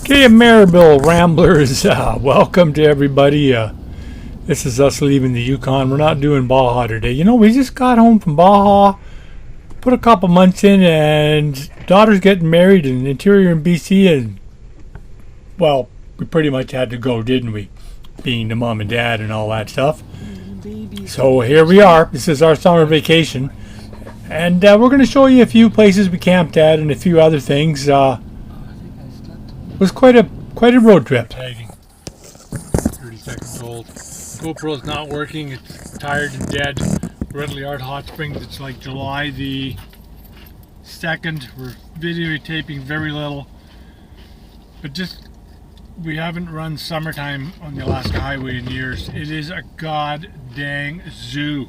Okay, Maribel Ramblers, welcome to everybody. This is us leaving the Yukon. We're not doing Baja today. You know, we just got home from Baja, put a couple months in, and daughter's getting married in Interior in BC, and, well, we pretty much had to go, didn't we? Being the mom and dad and all that stuff. So here we are. This is our summer vacation. And we're going to show you a few places we camped at and a few other things. It was quite a road trip. Tagging. 30 seconds old. GoPro's not working. It's tired and dead. Redley Art Hot Springs. It's like July the 2nd. We're videotaping very little. But just, we haven't run summertime on the Alaska Highway in years. It is a god dang zoo.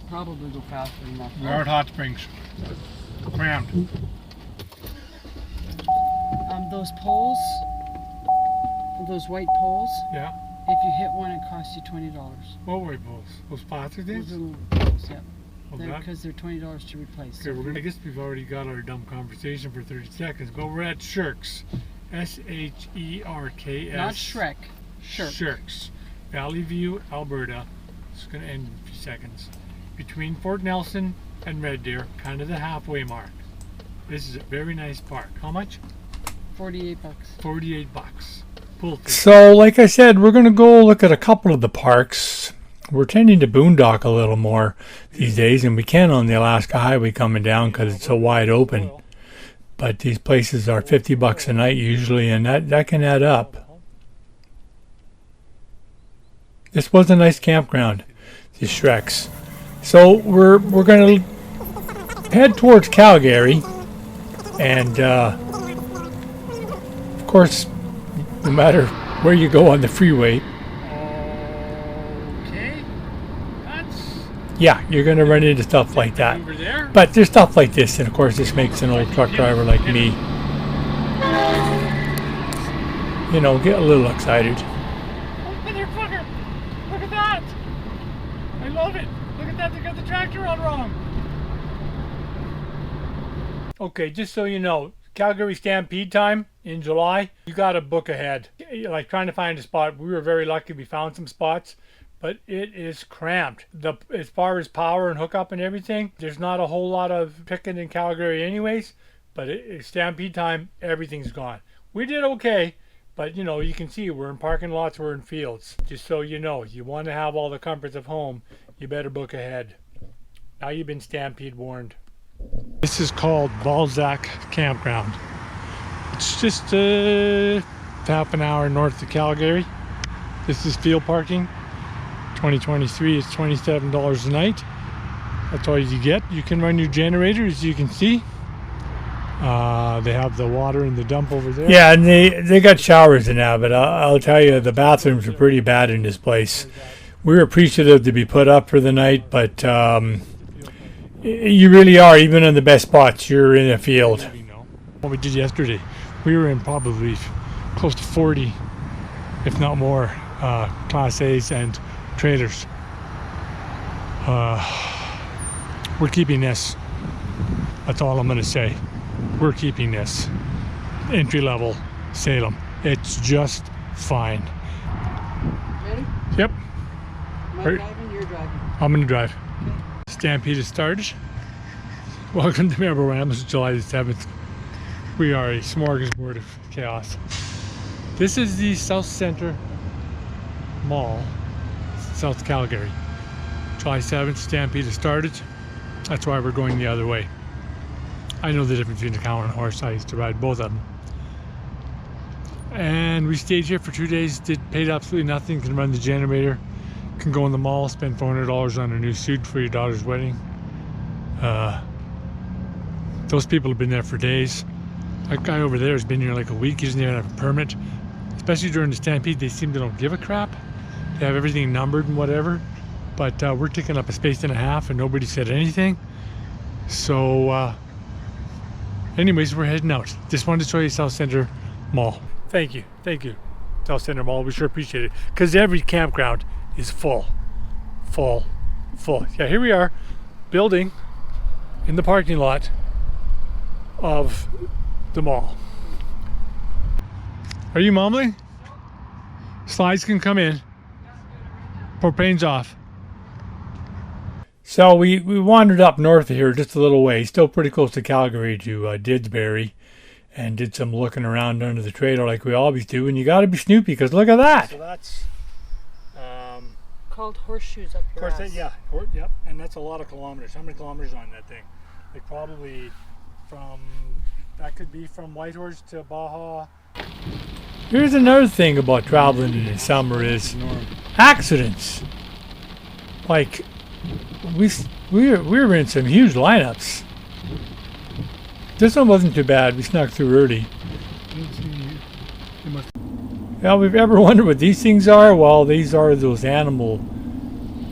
Probably go faster than that. The Art Hot Springs. Crammed. Those poles, those white poles, Yeah. if you hit one, it costs you $20. What white poles? Those plastic things? Those little poles, yeah. Oh, that? Because they're $20 to replace. Okay, I guess we've already got our dumb conversation for 30 seconds, but we're at Shirks. S-H-E-R-K-S. Not Shrek. Shirk. Shirks. Valley View, Alberta. It's going to end in a few seconds. Between Fort Nelson and Red Deer, kind of the halfway mark. This is a very nice park. How much? $48. $48. Pool fee. So, like I said, we're going to go look at a couple of the parks. We're tending to boondock a little more these days, and we can on the Alaska Highway coming down because it's so wide open. But these places are $50 a night usually, and that can add up. This was a nice campground, these Shreks. So we're going to head towards Calgary, and of course, no matter where you go on the freeway, Okay. That's yeah, you're going to run into stuff like that. over there. But there's stuff like this, and of course this makes an old truck driver like me, you know, get a little excited. Oh, motherfucker! Look at that! I love it! Look at that, they got the tractor on wrong! Okay, just so you know, Calgary Stampede time in July, you gotta book ahead. Like trying to find a spot, we were very lucky we found some spots, but it is cramped. As far as power and hookup and everything, there's not a whole lot of picking in Calgary anyways, but it's Stampede time, everything's gone. We did okay. But, you know, you can see we're in parking lots, we're in fields. Just so you know, you want to have all the comforts of home, you better book ahead. Now you've been Stampede warned. This is called Balzac Campground. It's just half an hour north of Calgary. This is field parking. 2023 is $27 a night. That's all you get. You can run your generator, as you can see. They have the water in the dump over there. Yeah, and they got showers in now, but I'll tell you, the bathrooms are pretty bad in this place. We were appreciative to be put up for the night, but you really are, even in the best spots, you're in a field. What we did yesterday, we were in probably close to 40, if not more, Class A's and trailers. We're keeping this. That's all I'm going to say. We're keeping this. Entry level Salem. It's just fine. Ready? Yep. Am I Right. driving? You're driving. I'm going to drive. Stampede has started. Welcome to Maribel Ramblers, July the 7th. We are a smorgasbord of chaos. This is the South Center Mall, South Calgary. July 7th, Stampede has started. That's why we're going the other way. I know the difference between a cow and a horse. I used to ride both of them. And we stayed here for 2 days, paid absolutely nothing, can run the generator, can go in the mall, spend $400 on a new suit for your daughter's wedding. Those people have been there for days. That guy over there has been here like a week. He doesn't even have a permit. Especially during the Stampede, they seem to don't give a crap. They have everything numbered and whatever. But we're taking up a space and a half and nobody said anything. So anyways, we're heading out. Just wanted to show you South Center Mall. Thank you. South Center Mall, we sure appreciate it. Because every campground is full. Yeah, here we are, building in the parking lot of the mall. Are you mumbling? Slides can come in. Propane's off. So we wandered up north of here just a little way, still pretty close to Calgary, to Didsbury, and did some looking around under the trailer like we always do. And you got to be snoopy because look at that. So that's Called horseshoes up your ass. yep, and that's a lot of kilometers. How many kilometers on that thing? Like probably that could be from Whitehorse to Baja. Here's another thing about traveling in the summer is accidents. Like we were in some huge lineups. This one wasn't too bad. We snuck through early. Now, if you've ever wondered what these things are, well, these are those animal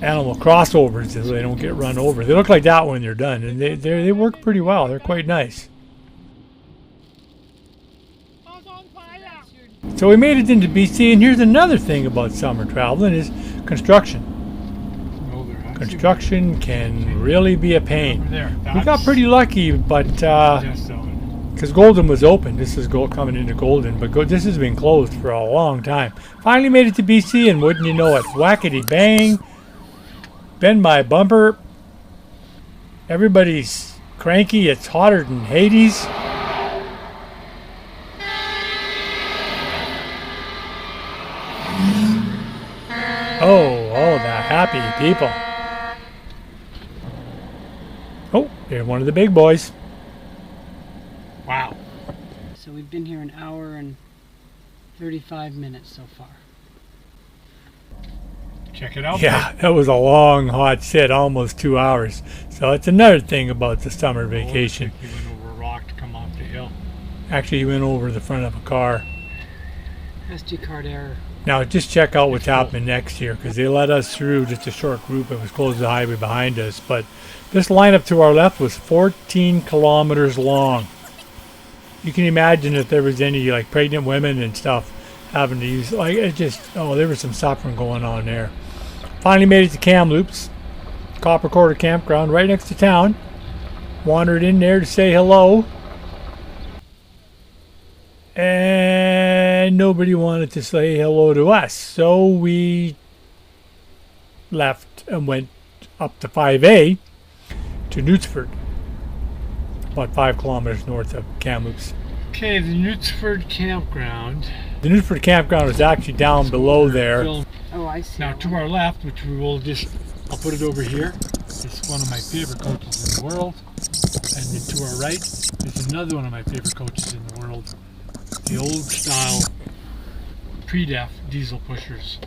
crossovers so they don't get run over. They look like that when they're done, and they work pretty well. They're quite nice. So we made it into BC, and here's another thing about summer traveling is construction. Construction can really be a pain. We got pretty lucky, but because Golden was open, this is coming into Golden, but this has been closed for a long time. Finally made it to BC, and wouldn't you know it, whackety bang, bend my bumper. Everybody's cranky. It's hotter than Hades. Oh, the happy people. Oh, here's one of the big boys. Wow. So we've been here an hour and 35 minutes so far. Check it out. Yeah, that was a long, hot sit, almost 2 hours. So it's another thing about the summer vacation. He went over a rock to come off the hill. Actually, he went over the front of a car. SD card error. Now, just check out what's happening next here, because they let us through just a short group. It was close to the highway behind us. But this lineup to our left was 14 kilometers long. You can imagine if there was any like pregnant women and stuff having to use, like, it just, there was some suffering going on there. Finally made it to Kamloops, Copper Quarter Campground, right next to town. Wandered in there to say hello. And nobody wanted to say hello to us. So we left and went up to 5A to Knutsford, about 5 kilometers north of Kamloops. Okay, the Knutsford campground. The Knutsford campground is actually down below there. Oh, I see. Now to our left, which we will I'll put it over here. It's one of my favorite coaches in the world. And then to our right is another one of my favorite coaches in the world. The old style pre-def diesel pushers.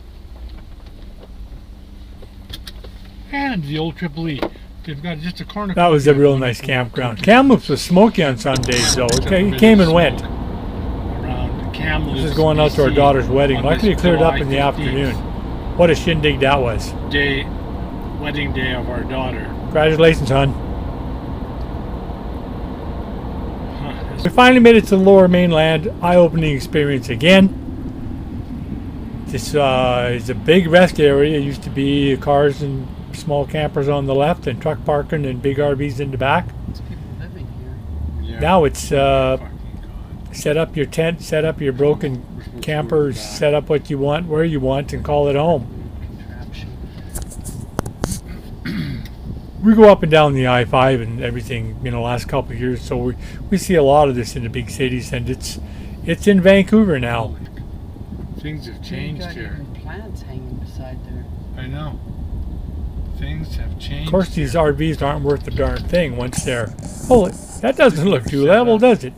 And the old Triple E. They've got just a corner. That was a real nice campground. Kamloops was smoky on some days, though. It came and went. Around Kamloops. This is going out to our daughter's wedding. Luckily, it cleared up in the afternoon. What a shindig that was. Wedding day of our daughter. Congratulations, hon. We finally made it to the lower mainland. Eye-opening experience again. This is a big rest area. It used to be cars and small campers on the left and truck parking and big RVs in the back. There's people living here. Yeah. Now it's set up your tent, set up your broken camper, set up what you want, where you want, and call it home. We go up and down the I-5 and everything, last couple of years, so we see a lot of this in the big cities, and it's in Vancouver now. Things have changed here. Plants hanging beside there. I know. Things have changed. Of course, these RVs aren't worth a darn thing once they're... Oh, that doesn't look too level, does it?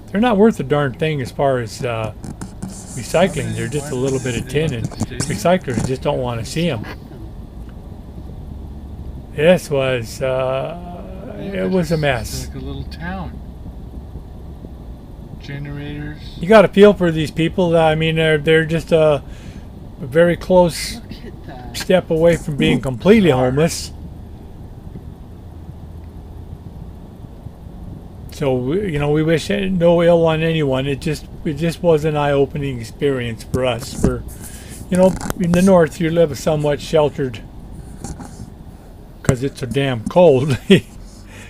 They're not worth a darn thing as far as recycling. They're just a little bit of tin, and recyclers just don't want to see them. This was, it was a mess. It's like a little town. Generators. You got a feel for these people. I mean, they're just a very close step away from being completely homeless. So, we wish no ill on anyone. It just was an eye-opening experience for us. In the north, you live a somewhat sheltered, because it's so damn cold,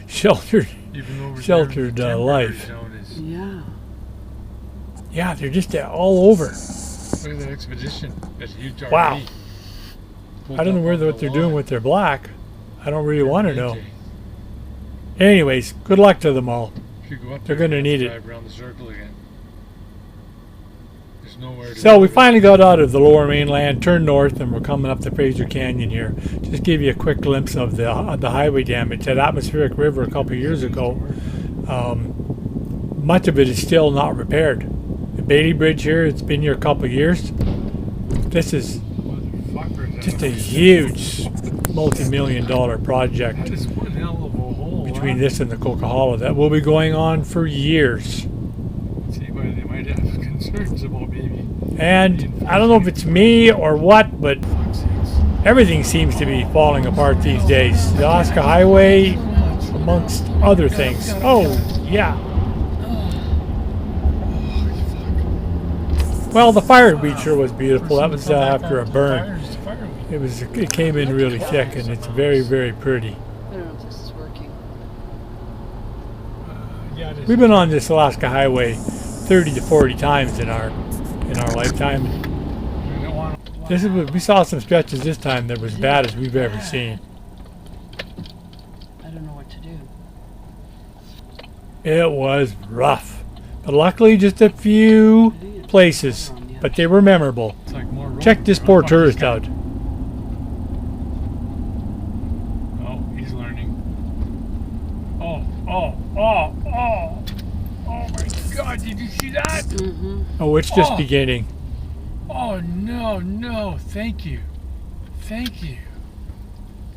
sheltered life. Yeah. Yeah, they're just all over. Look at that expedition. That's a huge RV. Wow. Pulled I don't know up on what they're the doing lawn. with their black. I don't really want to know. AJ, Anyways, good luck to them all. if you go up They're there, gonna you need it. drive around the circle again. There's nowhere to So go. we finally got out of the lower mainland, turned north, and we're coming up the Fraser Canyon here. Just give you a quick glimpse of the highway damage at Atmospheric River a couple of years ago. Much of it is still not repaired. The Bailey Bridge here, it's been here a couple of years. This is Motherfuckers, just a huge multi-million-dollar project That is one hell of a hole. between this and the Coquihalla that will be going on for years. See, but they might have concerns about maybe. And I don't know if it's me or what, but Fuck's sakes. everything seems to be falling apart these days. The Alaska Highway, amongst other things. Oh, yeah. Well, the fireweed sure was beautiful. That was after a burn. It came in really thick, and it's very, very pretty. I don't know if this is working. Yeah, it is. We've been on this Alaska Highway 30 to 40 times in our lifetime. We don't want- This is we saw some stretches this time that were as bad as we've ever seen. I don't know what to do. It was rough, but luckily just a few places, but they were memorable. It's like more rope. Check this poor tourist out. Oh, he's learning. Oh my God, did you see that? Mm-hmm. Oh, it's just Oh. beginning. Oh, no, thank you. Thank you.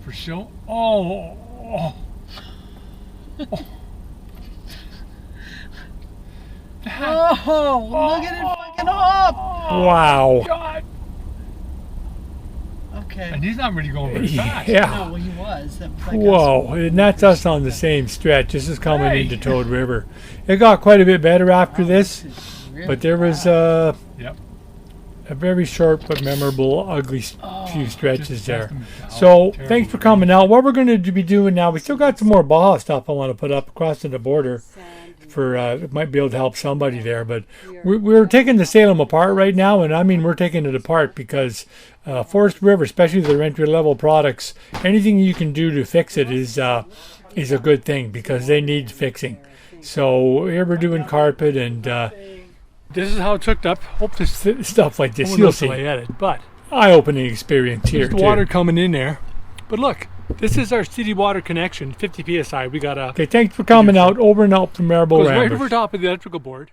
For show. Oh. That, Oh, look at it fucking up! Wow. God. Okay. And he's not really going very fast. No, Yeah. well, he was. That was like Whoa, and that's us on the same stretch. This is coming Hey. into Toad River. It got quite a bit better after this, really but there was Yep. a very short but memorable, ugly few stretches Just there. test them out. So Terrible. thanks for coming out. What we're going to be doing now, we still got some more Baja stuff I want to put up crossing the border. For it might be able to help somebody there, but we're taking the Salem apart right now, and I mean we're taking it apart because Forest River, especially the entry level products, anything you can do to fix it is a good thing because they need fixing. So here we're doing carpet, and this is how it's hooked up. Hope this stuff like this you'll see. At it, but Eye-opening experience here there's too. water coming in there. But look, this is our city water connection, 50 psi. We got a Okay, thanks for coming out. Over and out from Marble goes right Ramblers. over top of the electrical board.